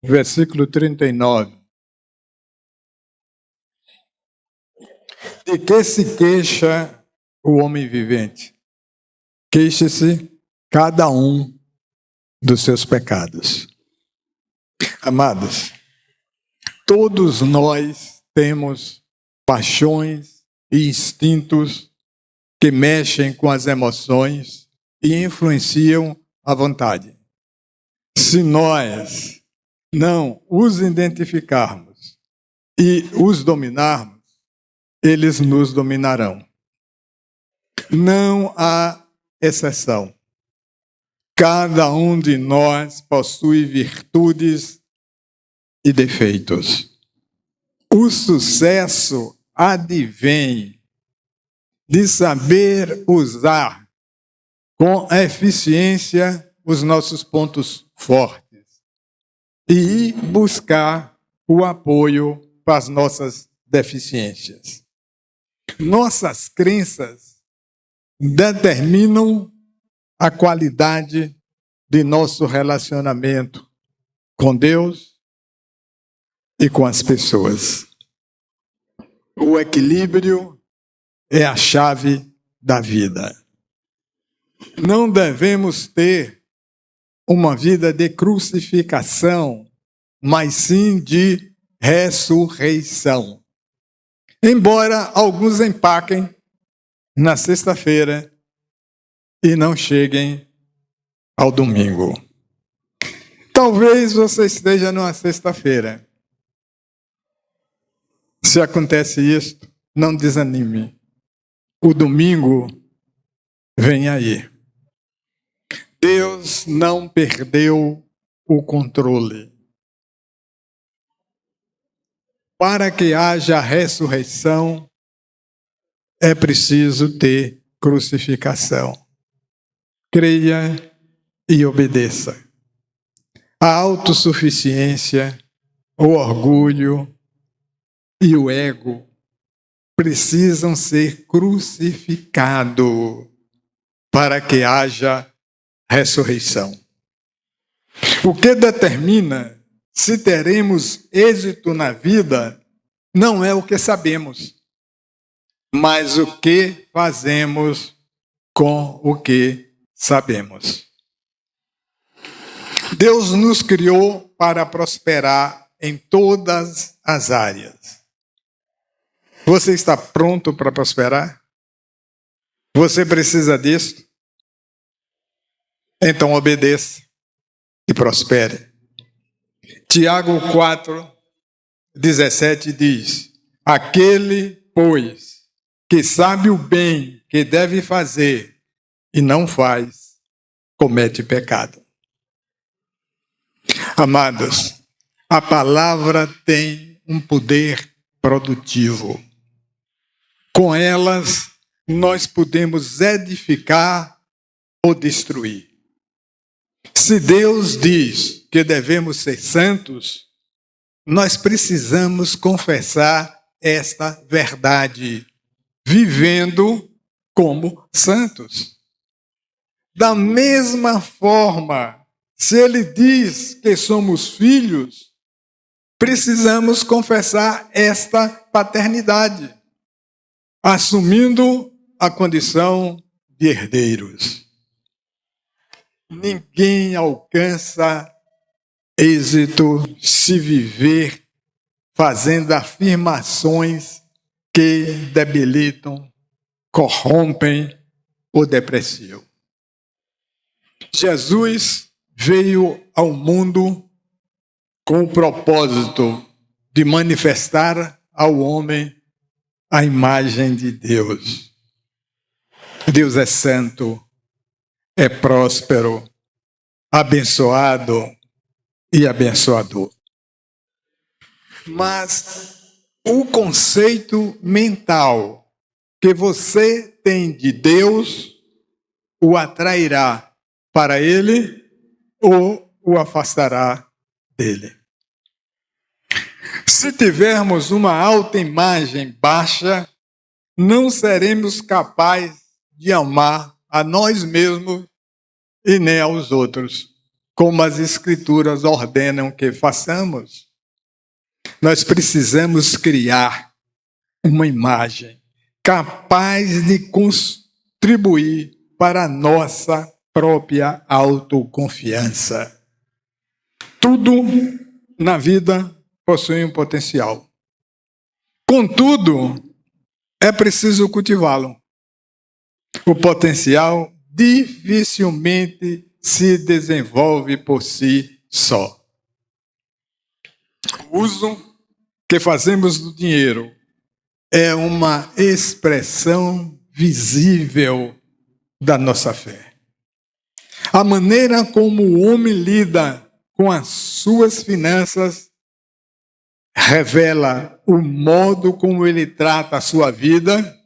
versículo 39. De que se queixa o homem vivente? Queixe-se cada um dos seus pecados. Amados, todos nós temos paixões e instintos que mexem com as emoções e influenciam a vontade. Se nós não os identificarmos e os dominarmos, eles nos dominarão. Não há exceção. Cada um de nós possui virtudes e defeitos. O sucesso advém de saber usar com eficiência os nossos pontos fortes e buscar o apoio para as nossas deficiências. Nossas crenças determinam a qualidade de nosso relacionamento com Deus e com as pessoas. O equilíbrio é a chave da vida. Não devemos ter uma vida de crucificação, mas sim de ressurreição. Embora alguns empaquem na sexta-feira e não cheguem ao domingo. Talvez você esteja numa sexta-feira. Se acontece isso, não desanime. O domingo vem aí. Deus não perdeu o controle. Para que haja ressurreição, é preciso ter crucificação. Creia e obedeça. A autossuficiência, o orgulho e o ego precisam ser crucificados para que haja ressurreição. O que determina se teremos êxito na vida não é o que sabemos, mas o que fazemos com o que sabemos. Deus nos criou para prosperar em todas as áreas. Você está pronto para prosperar? Você precisa disso? Então obedeça e prospere. Tiago 4:17 diz: aquele, pois, que sabe o bem que deve fazer e não faz, comete pecado. Amados, a palavra tem um poder produtivo. Com elas, nós podemos edificar ou destruir. Se Deus diz que devemos ser santos, nós precisamos confessar esta verdade, vivendo como santos. Da mesma forma, se Ele diz que somos filhos, precisamos confessar esta paternidade, assumindo a condição de herdeiros. Ninguém alcança êxito se viver fazendo afirmações que debilitam, corrompem ou depreciam. Jesus veio ao mundo com o propósito de manifestar ao homem a imagem de Deus. Deus é santo, é próspero, abençoado e abençoador. Mas o conceito mental que você tem de Deus o atrairá para Ele ou o afastará dele. Se tivermos uma autoimagem baixa, não seremos capazes de amar a nós mesmos e nem aos outros. como as Escrituras ordenam que façamos, nós precisamos criar uma imagem capaz de contribuir para a nossa própria autoconfiança. Tudo na vida possui um potencial. Contudo, é preciso cultivá-lo. O potencial dificilmente se desenvolve por si só. O uso que fazemos do dinheiro é uma expressão visível da nossa fé. A maneira como o homem lida com as suas finanças revela o modo como ele trata a sua vida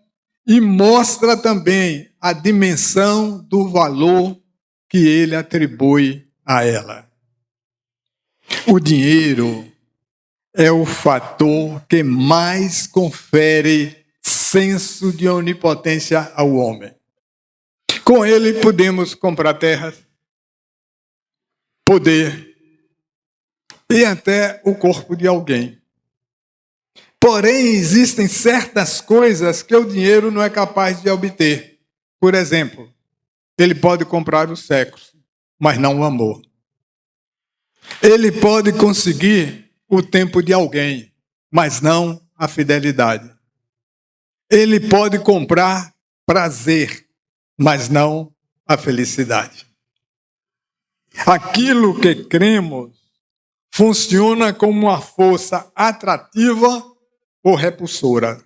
e mostra também a dimensão do valor que ele atribui a ela. O dinheiro é o fator que mais confere senso de onipotência ao homem. Com ele podemos comprar terras, poder e até o corpo de alguém. Porém, existem certas coisas que o dinheiro não é capaz de obter. Por exemplo, ele pode comprar o sexo, mas não o amor. Ele pode conseguir o tempo de alguém, mas não a fidelidade. Ele pode comprar prazer, mas não a felicidade. Aquilo que cremos funciona como uma força atrativa ou repulsora.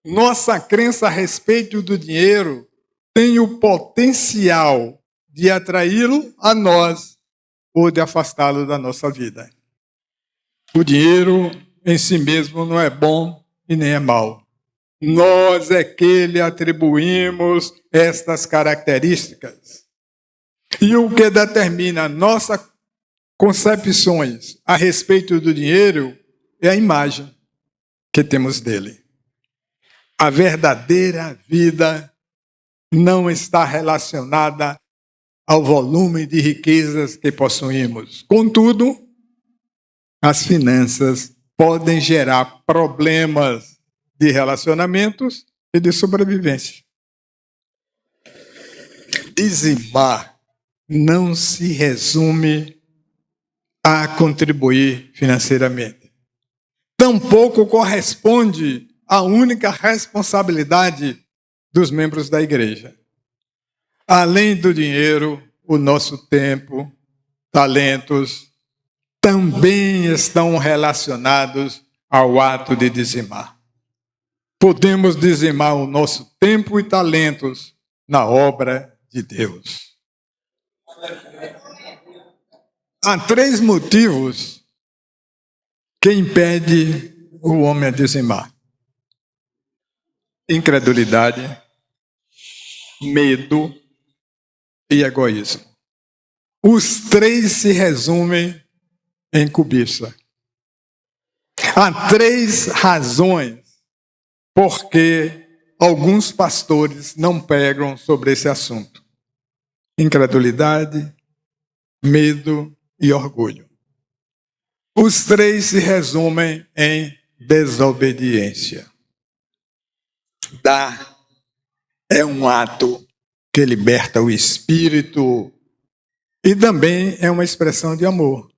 Nossa crença a respeito do dinheiro tem o potencial de atraí-lo a nós ou de afastá-lo da nossa vida. O dinheiro em si mesmo não é bom e nem é mau. Nós é que lhe atribuímos estas características. E o que determina nossas concepções a respeito do dinheiro é a imagem que temos dele. A verdadeira vida não está relacionada ao volume de riquezas que possuímos. Contudo, as finanças podem gerar problemas de relacionamentos e de sobrevivência. Dizimar não se resume a contribuir financeiramente. Tampouco corresponde à única responsabilidade dos membros da igreja. Além do dinheiro, o nosso tempo, talentos, também estão relacionados ao ato de dizimar. Podemos dizimar o nosso tempo e talentos na obra de Deus. Há 3 motivos que impedem o homem a dizimar: incredulidade, medo e egoísmo. Os 3 se resumem em cobiça. Há 3 razões porque alguns pastores não pregam sobre esse assunto: incredulidade, medo e orgulho. Os 3 se resumem em desobediência. Dar é um ato que liberta o espírito e também é uma expressão de amor.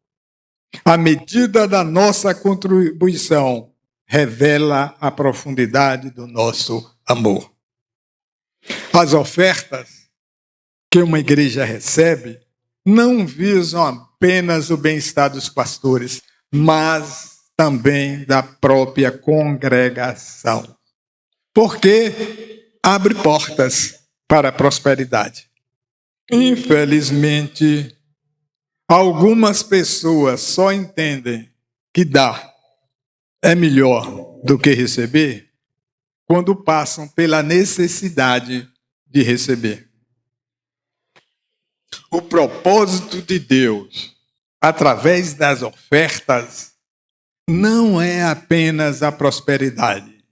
A medida da nossa contribuição revela a profundidade do nosso amor. As ofertas que uma igreja recebe não visam apenas o bem-estar dos pastores, mas também da própria congregação. Porque abre portas para a prosperidade. Infelizmente, algumas pessoas só entendem que dar é melhor do que receber quando passam pela necessidade de receber. O propósito de Deus, através das ofertas, não é apenas a prosperidade,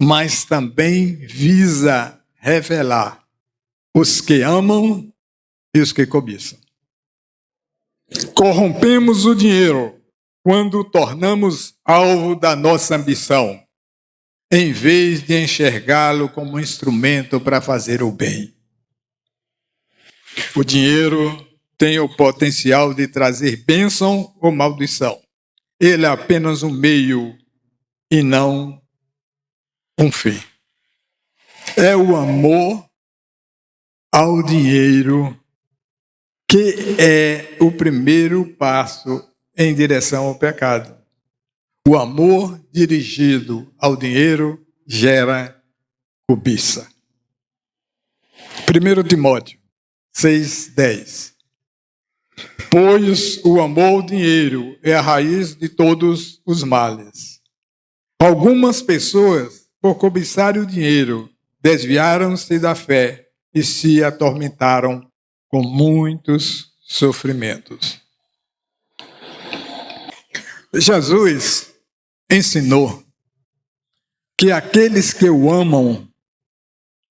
mas também visa revelar os que amam e os que cobiçam. Corrompemos o dinheiro quando o tornamos alvo da nossa ambição, em vez de enxergá-lo como um instrumento para fazer o bem. O dinheiro tem o potencial de trazer bênção ou maldição. Ele é apenas um meio e não um fim. É o amor ao dinheiro que é o primeiro passo em direção ao pecado. O amor dirigido ao dinheiro gera cobiça. 1 Timóteo 6:10. Pois o amor ao dinheiro é a raiz de todos os males. Algumas pessoas, por cobiçarem o dinheiro, desviaram-se da fé e se atormentaram com muitos sofrimentos. Jesus ensinou que aqueles que o amam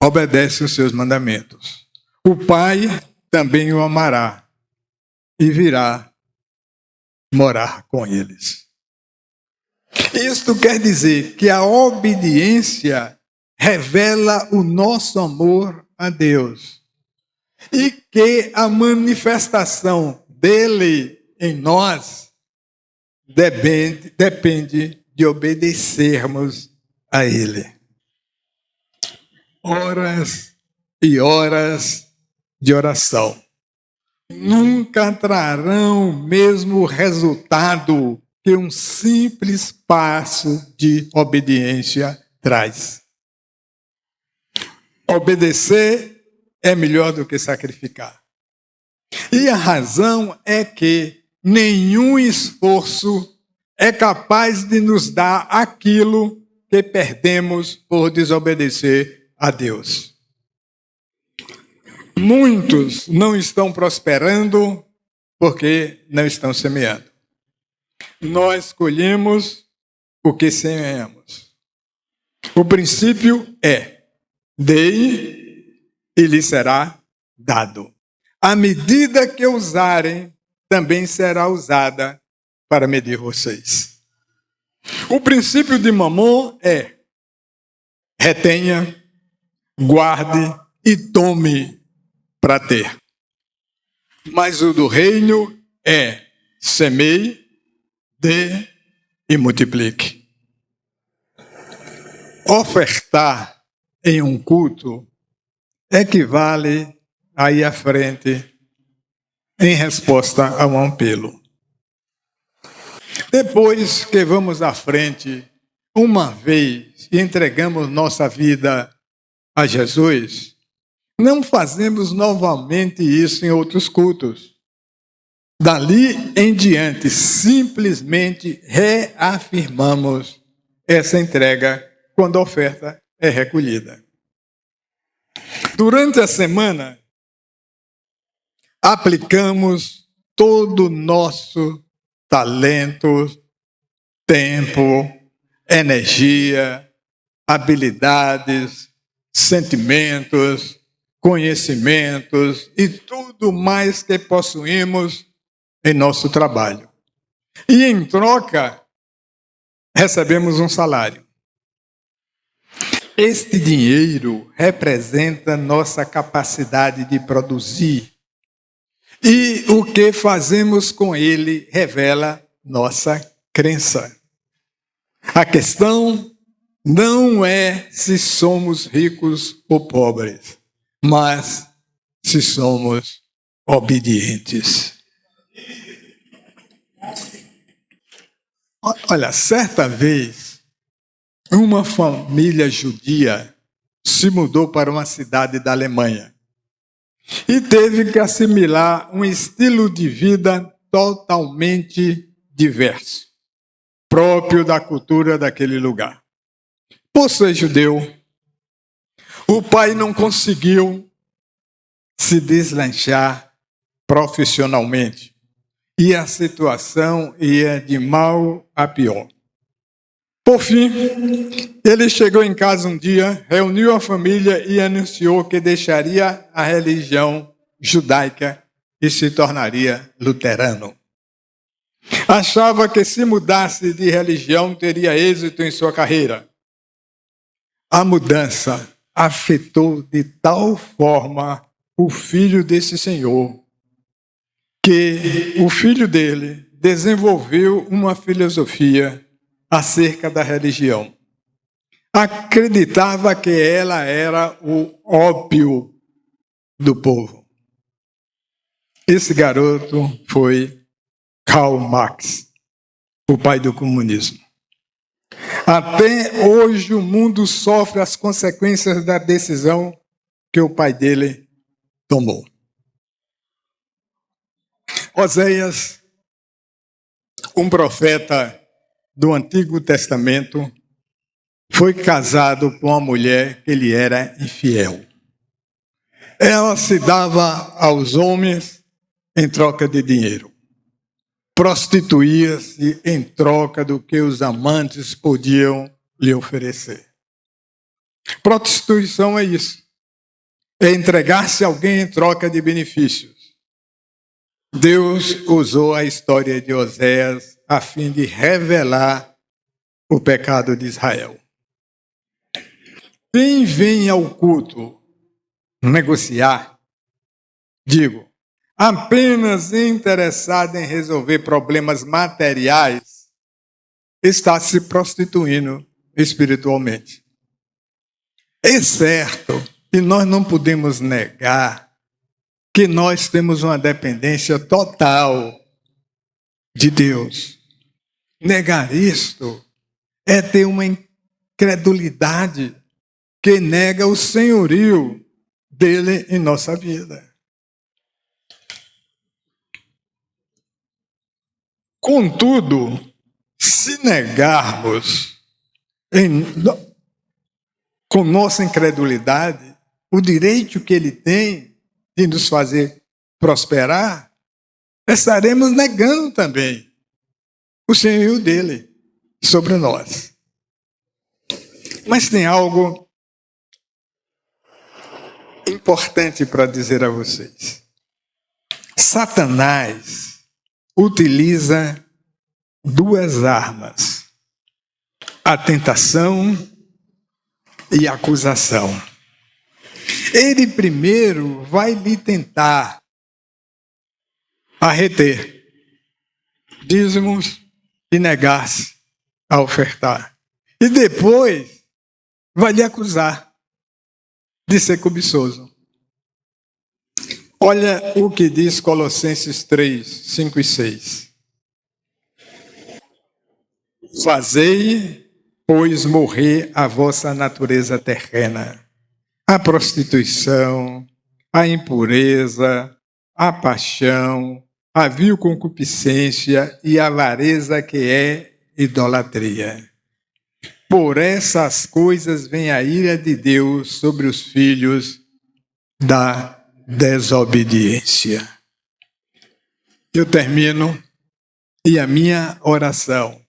obedecem os seus mandamentos. O Pai também o amará e virá morar com eles. Isto quer dizer que a obediência revela o nosso amor a Deus e que a manifestação dele em nós depende de obedecermos a ele. Horas e horas de oração nunca trarão o mesmo resultado que um simples passo de obediência traz. Obedecer é melhor do que sacrificar. E a razão é que nenhum esforço é capaz de nos dar aquilo que perdemos por desobedecer a Deus. Muitos não estão prosperando porque não estão semeando. Nós colhemos o que semeamos. O princípio é: dei e lhe será dado. A medida que usarem também será usada para medir vocês. O princípio de Mamon é: retenha, guarde e tome para ter. Mas o do reino é: semeie, dê e multiplique. Ofertar em um culto equivale a ir à frente em resposta a um apelo. Depois que vamos à frente uma vez e entregamos nossa vida a Jesus, não fazemos novamente isso em outros cultos. Dali em diante, simplesmente reafirmamos essa entrega quando a oferta é recolhida. Durante a semana, aplicamos todo o nosso talento, tempo, energia, habilidades, sentimentos, conhecimentos e tudo mais que possuímos em nosso trabalho. E em troca, recebemos um salário. Este dinheiro representa nossa capacidade de produzir. E o que fazemos com ele revela nossa crença. A questão não é se somos ricos ou pobres, mas se somos obedientes. Olha, certa vez, uma família judia se mudou para uma cidade da Alemanha e teve que assimilar um estilo de vida totalmente diverso, próprio da cultura daquele lugar. Por ser judeu, o pai não conseguiu se deslanchar profissionalmente e a situação ia de mal a pior. Por fim, ele chegou em casa um dia, reuniu a família e anunciou que deixaria a religião judaica e se tornaria luterano. Achava que se mudasse de religião teria êxito em sua carreira. A mudança afetou de tal forma o filho desse senhor que o filho dele desenvolveu uma filosofia acerca da religião. Acreditava que ela era o ópio do povo. Esse garoto foi Karl Marx, o pai do comunismo. Até hoje o mundo sofre as consequências da decisão que o pai dele tomou. Oséias, um profeta do Antigo Testamento, foi casado com uma mulher que lhe era infiel. Ela se dava aos homens em troca de dinheiro. Prostituía-se em troca do que os amantes podiam lhe oferecer. Prostituição é isso. É entregar-se a alguém em troca de benefícios. Deus usou a história de Oséias a fim de revelar o pecado de Israel. Quem vem ao culto negociar, digo, apenas interessado em resolver problemas materiais, está se prostituindo espiritualmente. É certo que nós não podemos negar que nós temos uma dependência total de Deus. Negar isto é ter uma incredulidade que nega o senhorio dele em nossa vida. Contudo, se negarmos com nossa incredulidade o direito que ele tem de nos fazer prosperar, estaremos negando também o senhorio dele sobre nós. Mas tem algo importante para dizer a vocês. Satanás utiliza duas armas: a tentação e a acusação. Ele primeiro vai lhe tentar a reter dízimos e negar-se a ofertar. E depois vai lhe acusar de ser cobiçoso. Olha o que diz Colossenses 3, 5 e 6. Fazei, pois, morrer a vossa natureza terrena, a prostituição, a impureza, a paixão, a vil concupiscência e a avareza, que é idolatria. Por essas coisas vem a ira de Deus sobre os filhos da desobediência. Eu termino, e a minha oração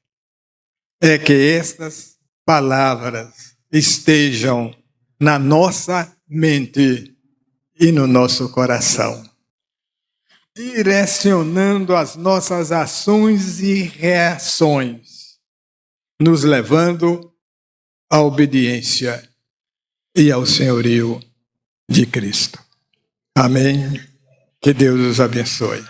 é que estas palavras estejam na nossa mente e no nosso coração, direcionando as nossas ações e reações, nos levando à obediência e ao senhorio de Cristo. Amém? Que Deus os abençoe.